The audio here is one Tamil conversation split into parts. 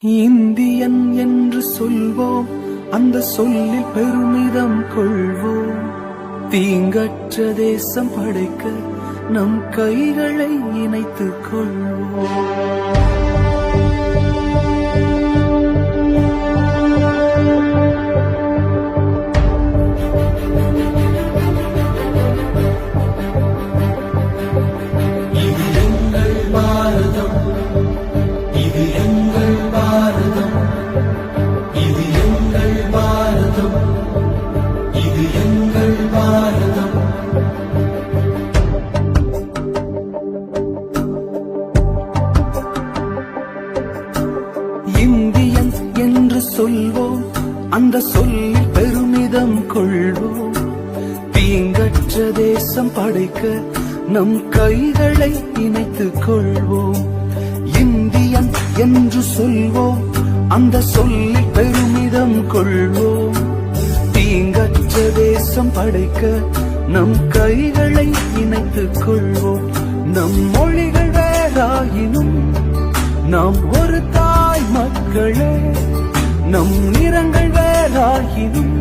இந்தியன் என்று சொல்வோம், அந்த சொல்லில் பெருமிதம் கொள்வோம். தீங்கற்ற தேசம் படைக்க நம் கைகளை இணைத்துக் கொள்வோம். இந்தியன் என்று சொல்வோம், அந்த சொல்லில் பெருமிதம் கொள்வோம். தீங்கற்ற தேசம் படைக்க நம் கைகளை இணைத்துக் கொள்வோம். இந்தியன் என்று சொல்வோம், அந்த சொல்லில் பெருமிதம் கொள்வோம். தீங்கற்ற தேசம் படைக்க நம் கைகளை இணைத்துக் கொள்வோம். நம் மொழிகள் வேறாயினும் நாம் ஒரு தாய் மக்களே. நம் நிறங்கள் வேறாயினும்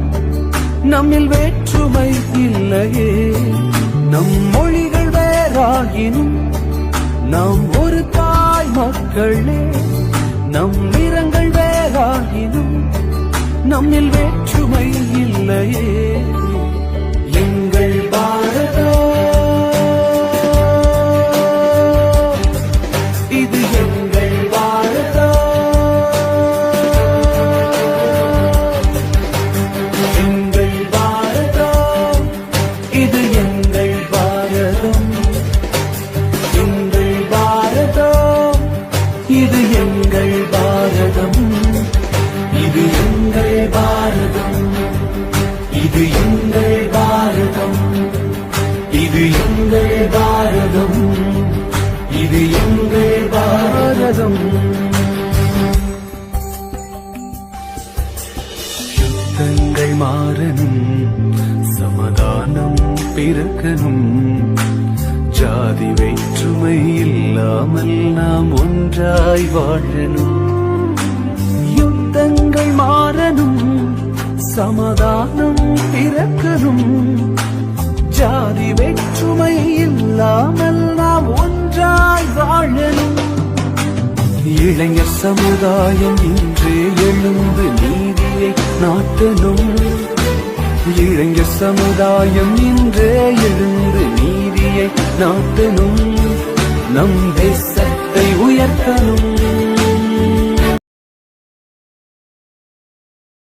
நம்மில் வேற்றுமை இல்லையே. நம் மொழிகள் வேறாயினும் நாம் ஒரு தாய் மக்களே. நம் நிறங்கள் வேறாயினும் நம்மில் வேற்றுமை இல்லையே. எங்கள் பாரதம் இது எங்கள் பாரதம். எங்கள் பாரதம் இது எங்கள் பாரதம். எங்கள் பாரதம் இது எங்கள் பாரதம். இது எங்கள் பாரதம். இது எங்கள் பாரதம். இது எங்கள் பாரதம். இது எங்கள் பாரதம். யுத்தங்கள் மாறணும், சமாதானம் பிறக்கணும். ஜாதி வேற்றுமை இல்லாமல் நாம் ஒன்றாய் வாழணும். யுத்தங்கள் மாறணும், சமாதானம் பிறக்கணும். ஜாதி வேற்றுமை இல்லாமல் நாம் ஒன்றாய் வாழணும். இளைஞர் சமுதாயம் இன்றே எழுந்து நீதியை நாட்டணும். இளைஞர் சமுதாயம் இன்றே எழுந்து நீதியை நாட்டணும். நம் தேசத்தை உயர்த்தணும்.